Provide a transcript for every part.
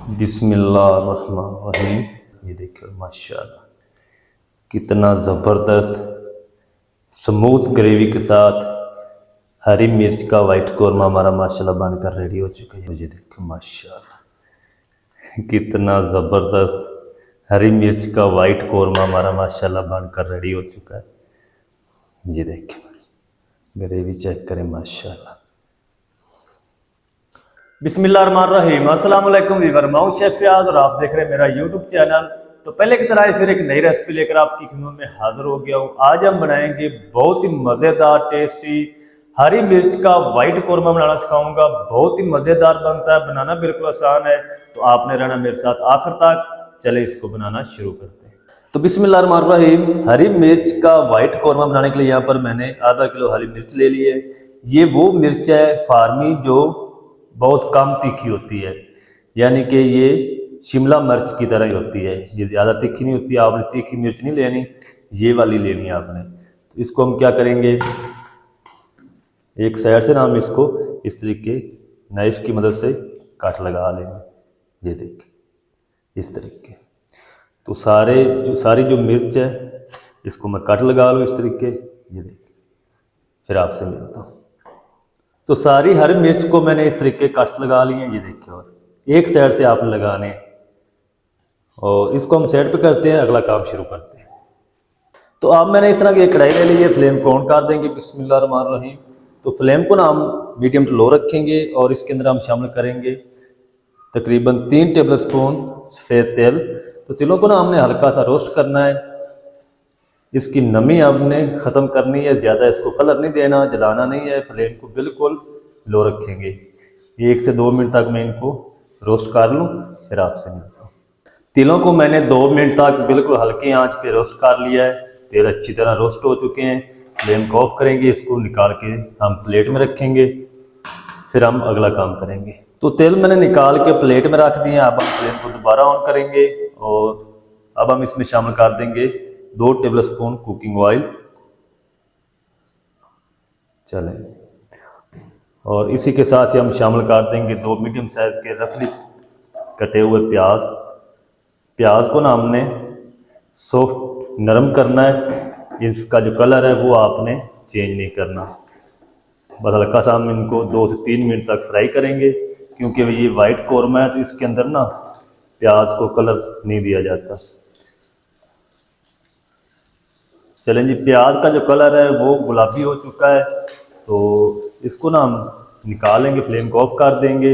बिस्मिल्लाहिर्रहमानिर्रहीम। ये देखिए माशाल्लाह कितना ज़बरदस्त स्मूथ ग्रेवी के साथ हरी मिर्च का वाइट कौरमा हमारा माशाल्लाह बनकर रेडी हो चुका है। ये देखिए माशाल्लाह कितना ज़बरदस्त हरी मिर्च का वाइट कौरमा हमारा माशाल्लाह बनकर रेडी हो चुका है। ये देखिए ग्रेवी चेक करें माशाल्लाह। बिस्मिल्लाहिर्रहमानिर्रहीम। अस्सलाम वालेकुम वीवर, मैं हूं शेफ फयाज और आप देख रहे हैं मेरा यूट्यूब चैनल। तो पहले की तरह फिर एक नई रेसिपी लेकर आपकी खिदमत में हाजिर हो गया हूं। आज हम बनाएंगे बहुत ही मज़ेदार टेस्टी हरी मिर्च का वाइट कौरमा बनाना सिखाऊंगा। बहुत ही मज़ेदार बनता है, बनाना बिल्कुल आसान है। तो आपने रहना मेरे साथ आखिर तक। चले इसको बनाना शुरू करते हैं। तो बिस्मिल्लाहिर्रहमानिर्रहीम। हरी मिर्च का वाइट कौरमा बनाने के लिए यहाँ पर मैंने आधा किलो हरी मिर्च ले ली है। ये वो मिर्च है फार्मी जो बहुत कम तीखी होती है, यानी कि ये शिमला मिर्च की तरह ही होती है। ये ज़्यादा तीखी नहीं होती। आपने तीखी मिर्च नहीं लेनी, ये वाली लेनी है आपने। तो इसको हम क्या करेंगे, एक साइड से ना हम इसको इस तरीके नाइफ की मदद से काट लगा लेंगे। ये देखिए इस तरीके। तो सारी जो मिर्च है इसको मैं काट लगा लूँ इस तरीके। ये देखिए फिर आपसे मिलता हूँ। तो सारी हरी मिर्च को मैंने इस तरीके कट्स लगा लिए हैं। ये देखिए और एक साइड से आपने लगाने हैं और इसको हम साइड पे करते हैं, अगला काम शुरू करते हैं। तो अब मैंने इस तरह की एक कढ़ाई ले ली है। फ्लेम को ऑन कर देंगे बिस्मिल्लाहिर्रहमानिर्रहीम। तो फ्लेम को ना हम मीडियम टू लो रखेंगे और इसके अंदर हम शामिल करेंगे तकरीबन 3 टेबल स्पून सफ़ेद तेल। तो तिलों को ना हमने हल्का सा रोस्ट करना है। इसकी नमी आपने ख़त्म करनी है, ज़्यादा इसको कलर नहीं देना, जलाना नहीं है। फ्लेम को बिल्कुल लो रखेंगे। 1 से 2 मिनट तक मैं इनको रोस्ट कर लूँ, फिर आपसे मिलता हूँ। तिलों को मैंने 2 मिनट तक बिल्कुल हल्की आंच पे रोस्ट कर लिया है। तेल अच्छी तरह रोस्ट हो चुके हैं। फ्लेम को ऑफ करेंगे, इसको निकाल के हम प्लेट में रखेंगे, फिर हम अगला काम करेंगे। तो तेल मैंने निकाल के प्लेट में रख दिए। अब हम फ्लेम को दोबारा ऑन करेंगे और अब हम इसमें शामिल कर देंगे 2 टेबल स्पून कुकिंग ऑयल। चलें, और इसी के साथ ही हम शामिल कर देंगे 2 मीडियम साइज़ के रफली कटे हुए प्याज। प्याज को ना हमने सॉफ्ट नरम करना है। इसका जो कलर है वो आपने चेंज नहीं करना, बस हल्का सा हम इनको 2 से 3 मिनट तक फ्राई करेंगे, क्योंकि ये वाइट कौरमा है तो इसके अंदर ना प्याज को कलर नहीं दिया जाता। चलें जी, प्याज का जो कलर है वो गुलाबी हो चुका है। तो इसको ना हम निकालेंगे, फ्लेम को ऑफ कर देंगे।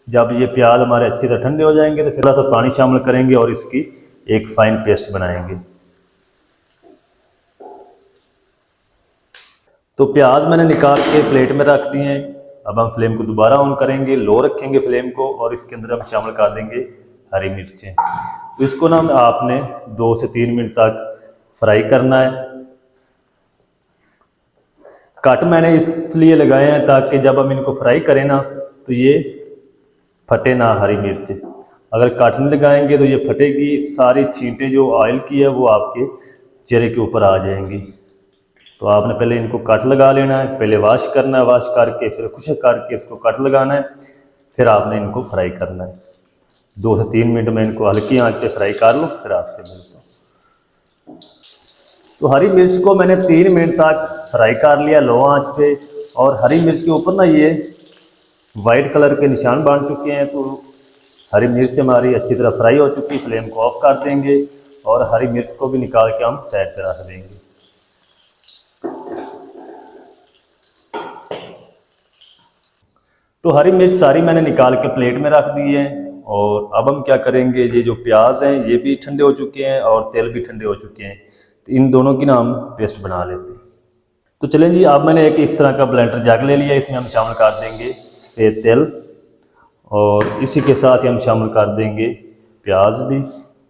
जब ये प्याज हमारे अच्छी तरह ठंडे हो जाएंगे तो थोड़ा सा पानी शामिल करेंगे और इसकी एक फाइन पेस्ट बनाएंगे। तो प्याज मैंने निकाल के प्लेट में रख दिए हैं। अब हम फ्लेम को दोबारा ऑन करेंगे, लो रखेंगे फ्लेम को और इसके अंदर हम शामिल कर देंगे हरी मिर्चें। तो इसको ना आपने 2 से 3 मिनट तक फ्राई करना है। कट मैंने इसलिए लगाए हैं ताकि जब हम इनको फ्राई करें ना तो ये फटे ना हरी मिर्च। अगर कट नहीं लगाएंगे तो ये फटेगी, सारी छींटें जो ऑयल की है वो आपके चेहरे के ऊपर आ जाएंगी। तो आपने पहले इनको कट लगा लेना है, पहले वॉश करना है, वॉश करके फिर खुश्क करके इसको कट लगाना है, फिर आपने इनको फ्राई करना है। 2 से 3 मिनट में इनको हल्की आंच पे फ्राई कर लो, फिर आपसे मिलता हूँ। तो हरी मिर्च को मैंने 3 मिनट तक फ्राई कर लिया लो आंच पे, और हरी मिर्च के ऊपर ना ये वाइट कलर के निशान बन चुके हैं। तो हरी मिर्च हमारी अच्छी तरह फ्राई हो चुकी है। फ्लेम को ऑफ कर देंगे और हरी मिर्च को भी निकाल के हम साइड पे रख देंगे। तो हरी मिर्च सारी मैंने निकाल के प्लेट में रख दी है। और अब हम क्या करेंगे, ये जो प्याज हैं ये भी ठंडे हो चुके हैं और तेल भी ठंडे हो चुके हैं। तो इन दोनों की ना हम पेस्ट बना लेते हैं। तो चलें जी, अब मैंने एक इस तरह का ब्लेंडर जग ले लिया। इसमें हम शामिल कर देंगे सफ़ेद तेल और इसी के साथ ही हम शामिल कर देंगे प्याज भी।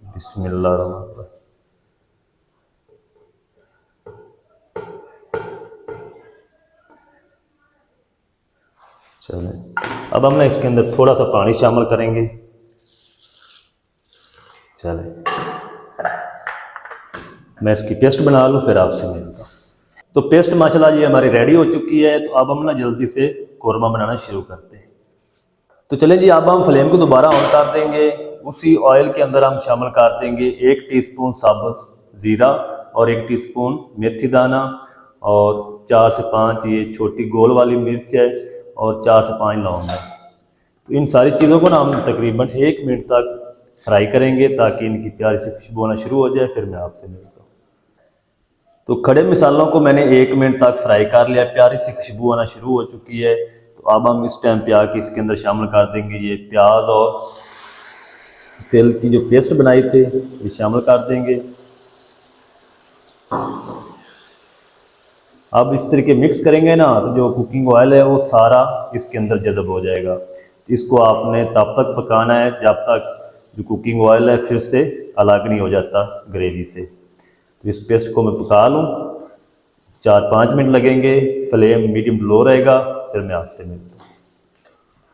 बिस्मिल्लाह। चलें, अब हम ना इसके अंदर थोड़ा सा पानी शामिल करेंगे। चलें, मैं इसकी पेस्ट बना लूँ, फिर आपसे मिलता हूँ। तो पेस्ट माशाल्लाह जी हमारी रेडी हो चुकी है। तो अब हम ना जल्दी से कौरमा बनाना शुरू करते हैं। तो चलें जी, अब हम फ्लेम को दोबारा ऑन कर देंगे। उसी ऑयल के अंदर हम शामिल कर देंगे 1 टीस्पून साबुत ज़ीरा और 1 टीस्पून मेथी दाना और 4 से 5 ये छोटी गोल वाली मिर्च है और 4 से 5 लौंग है। तो इन सारी चीज़ों को ना हम तकरीबन 1 मिनट तक फ्राई करेंगे ताकि इनकी प्यारी सी खुशबू आना शुरू हो जाए, फिर मैं आपसे मिलता हूँ। तो खड़े मसालों को मैंने 1 मिनट तक फ्राई कर लिया, प्यारी सी खुशबू आना शुरू हो चुकी है। तो अब हम इस टाइम पे आके इसके अंदर शामिल कर देंगे ये प्याज और तेल की जो पेस्ट बनाई थी ये शामिल कर देंगे। अब इस तरीके मिक्स करेंगे ना तो जो कुकिंग ऑयल है वो सारा इसके अंदर जज़ब हो जाएगा। तो इसको आपने तब तक पकाना है जब तक जो कुकिंग ऑयल है फिर से अलग नहीं हो जाता ग्रेवी से। तो इस पेस्ट को मैं पका लूँ, 4-5 मिनट लगेंगे, फ्लेम मीडियम टू लो रहेगा, फिर मैं आपसे मिलता हूँ।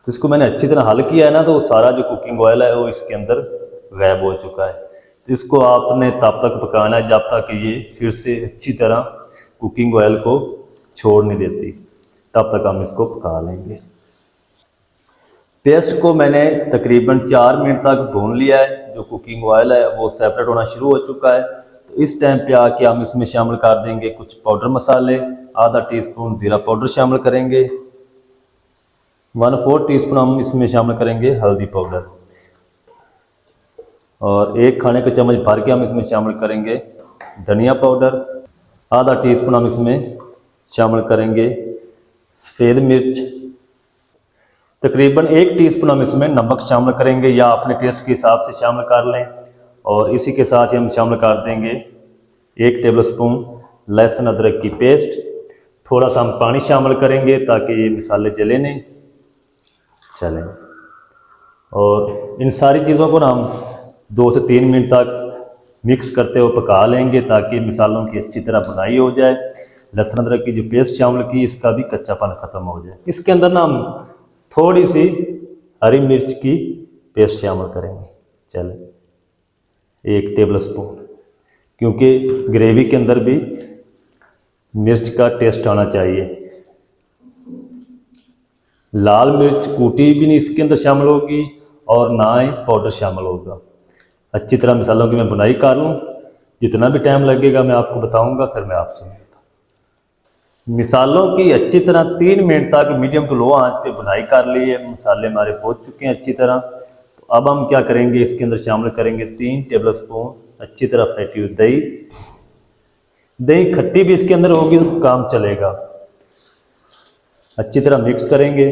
तो इसको मैंने अच्छी तरह हल किया है ना, तो सारा जो कुकिंग ऑयल है वो इसके अंदर गायब हो चुका है। तो इसको आपने तब तक पकाना है जब तक ये फिर से अच्छी तरह कुकिंग ऑयल को छोड़ नहीं देती, तब तक हम इसको पका लेंगे। पेस्ट को मैंने तकरीबन 4 मिनट तक भून लिया है। जो कुकिंग ऑयल है वो सेपरेट होना शुरू हो चुका है। तो इस टाइम पे आके हम इसमें शामिल कर देंगे कुछ पाउडर मसाले। आधा टीस्पून ज़ीरा पाउडर शामिल करेंगे, 1/4 टीस्पून हम इसमें शामिल करेंगे हल्दी पाउडर और 1 खाने का चम्मच भर के हम इसमें शामिल करेंगे धनिया पाउडर। आधा टीस्पून हम इसमें शामिल करेंगे सफ़ेद मिर्च। तकरीबन 1 टीस्पून हम इसमें नमक शामिल करेंगे, या अपने टेस्ट के हिसाब से शामिल कर लें। और इसी के साथ ही हम शामिल कर देंगे 1 टेबलस्पून लहसुन अदरक की पेस्ट। थोड़ा सा हम पानी शामिल करेंगे ताकि ये मसाले जले नहीं चलें। और इन सारी चीज़ों को ना हम 2 से 3 मिनट तक मिक्स करते हुए पका लेंगे ताकि मसालों की अच्छी तरह बुनाई हो जाए। लहसुन अदरक की जो पेस्ट शामिल की इसका भी कच्चापन ख़त्म हो जाए। इसके अंदर ना हम थोड़ी सी हरी मिर्च की पेस्ट शामिल करेंगे, चलें 1 टेबलस्पून, क्योंकि ग्रेवी के अंदर भी मिर्च का टेस्ट आना चाहिए। लाल मिर्च कूटी भी नहीं इसके अंदर शामिल होगी और ना ही पाउडर शामिल होगा। अच्छी तरह मसालों की मैं बुनाई कर लूँ, जितना भी टाइम लगेगा मैं आपको बताऊंगा, फिर मैं आपसे मिलता हूँ। मिसालों की अच्छी तरह 3 मिनट तक मीडियम टू लो आंच पे बुनाई कर ली है। मसाले हमारे पहुँच चुके हैं अच्छी तरह। तो अब हम क्या करेंगे, इसके अंदर शामिल करेंगे 3 टेबलस्पून अच्छी तरह फेंटी हुई दही। दही खट्टी भी इसके अंदर होगी तो काम चलेगा। अच्छी तरह मिक्स करेंगे।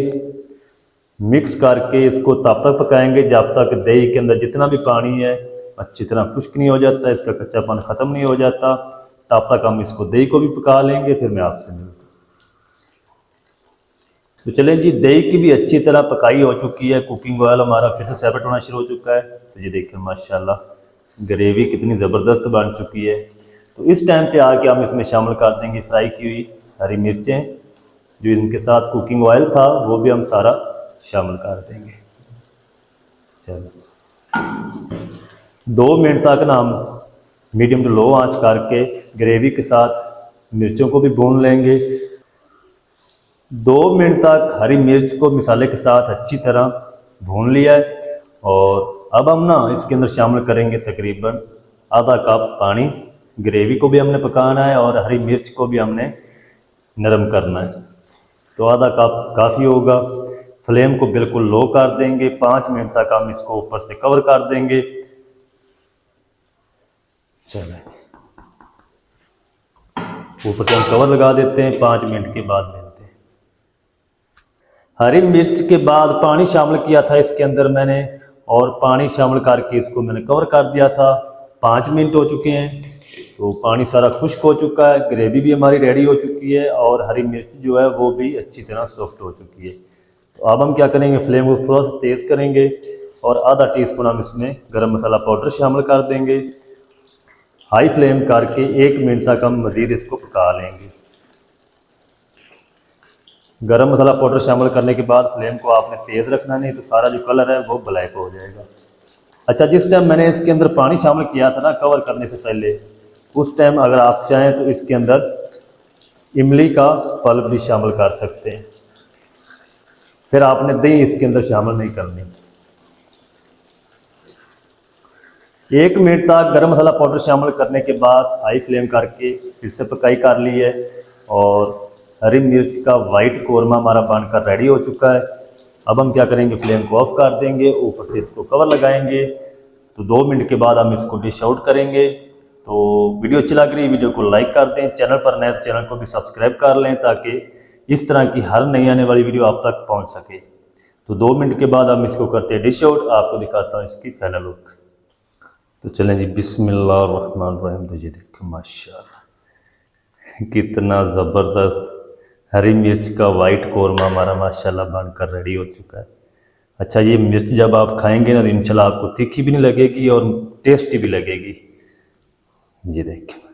मिक्स करके इसको तब तक पकाएंगे जब तक दही के अंदर जितना भी पानी है अच्छी तरह खुश्क नहीं हो जाता, इसका कच्चापन ख़त्म नहीं हो जाता। तब तक हम इसको दही को भी पका लेंगे, फिर मैं आपसे मिलता हूँ। तो चलें जी, दही की भी अच्छी तरह पकाई हो चुकी है। कुकिंग ऑयल हमारा फिर से सेपरेट होना शुरू हो चुका है। तो ये देखिए माशाल्लाह ग्रेवी कितनी ज़बरदस्त बन चुकी है। तो इस टाइम पे आके हम इसमें शामिल कर देंगे फ्राई की हुई हरी मिर्चें। जो इनके साथ कुकिंग ऑयल था वो भी हम सारा शामिल कर देंगे। चलो 2 मिनट तक ना हम मीडियम टू लो आंच करके ग्रेवी के साथ मिर्चों को भी भून लेंगे। 2 मिनट तक हरी मिर्च को मसाले के साथ अच्छी तरह भून लिया है। और अब हम ना इसके अंदर शामिल करेंगे तकरीबन आधा कप पानी। ग्रेवी को भी हमने पकाना है और हरी मिर्च को भी हमने नरम करना है। तो आधा कप काफ़ी होगा। फ्लेम को बिल्कुल लो कर देंगे। 5 मिनट तक हम इसको ऊपर से कवर कर देंगे। चलें, ऊपर से हम कवर लगा देते हैं। 5 मिनट के बाद मिलते हैं। हरी मिर्च के बाद पानी शामिल किया था इसके अंदर मैंने, और पानी शामिल करके इसको मैंने कवर कर दिया था। 5 मिनट हो चुके हैं, तो पानी सारा खुश्क हो चुका है। ग्रेवी भी हमारी रेडी हो चुकी है और हरी मिर्च जो है वो भी अच्छी तरह सॉफ्ट हो चुकी है। तो अब हम क्या करेंगे, फ्लेम को थोड़ा सा तेज़ करेंगे और आधा टीस्पून हम इसमें गरम मसाला पाउडर शामिल कर देंगे। हाई फ्लेम करके 1 मिनट तक हम मज़ीद इसको पका लेंगे। गरम मसाला पाउडर शामिल करने के बाद फ्लेम को आपने तेज़ रखना, नहीं तो सारा जो कलर है वो ब्लैक हो जाएगा। अच्छा, जिस टाइम मैंने इसके अंदर पानी शामिल किया था ना कवर करने से पहले, उस टाइम अगर आप चाहें तो इसके अंदर इमली का पल्प भी शामिल कर सकते हैं। फिर आपने दही इसके अंदर शामिल नहीं करनी। 1 मिनट तक गरम मसाला पाउडर शामिल करने के बाद हाई फ्लेम करके फिर से पकाई कर ली है और हरी मिर्च का वाइट कौरमा हमारा बनकर रेडी हो चुका है। अब हम क्या करेंगे, फ्लेम को ऑफ कर देंगे, ऊपर से इसको कवर लगाएंगे। तो 2 मिनट के बाद हम इसको डिश आउट करेंगे। तो वीडियो अच्छी लग रही है, वीडियो को लाइक कर दें, चैनल पर नए चैनल को भी सब्सक्राइब कर लें ताकि इस तरह की हर नई आने वाली वीडियो आप तक पहुंच सके। तो 2 मिनट के बाद हम इसको करते हैं डिश आउट, आपको दिखाता हूँ इसकी फाइनल लुक। तो चलें जी, बिस्मिल्लाहिर्रहमानिर्रहीम। तो ये देखो माशाल्लाह कितना ज़बरदस्त हरी मिर्च का वाइट कौरमा हमारा माशाल्लाह बनकर रेडी हो चुका है। अच्छा, ये मिर्च जब आप खाएंगे ना तो इंशाल्लाह आपको तीखी भी नहीं लगेगी और टेस्टी भी लगेगी। ये देखिए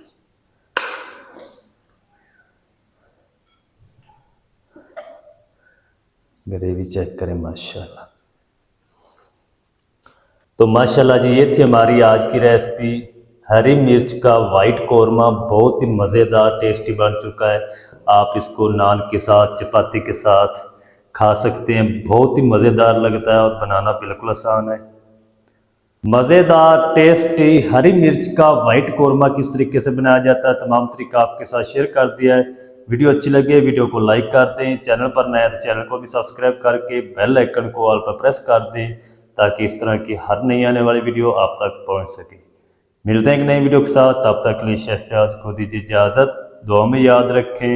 ग्रेवी चेक करें माशाल्लाह। तो माशाल्लाह जी, ये थी हमारी आज की रेसिपी हरी मिर्च का वाइट कौरमा। बहुत ही मज़ेदार टेस्टी बन चुका है। आप इसको नान के साथ, चपाती के साथ खा सकते हैं। बहुत ही मज़ेदार लगता है और बनाना बिल्कुल आसान है। मज़ेदार टेस्टी हरी मिर्च का वाइट कौरमा किस तरीके से बनाया जाता है, तमाम तरीका आपके साथ शेयर कर दिया है। वीडियो अच्छी लगे वीडियो को लाइक कर दें, चैनल पर नए तो चैनल को भी सब्सक्राइब करके बेल आइकन को ऑल पर प्रेस कर दें ताकि इस तरह की हर नई आने वाली वीडियो आप तक पहुंच सके। मिलते हैं एक नई वीडियो के साथ, तब तक के लिए शेफ फयाज को दीजिए इजाज़त। दुआ में याद रखें।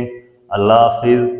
अल्लाह हाफिज़।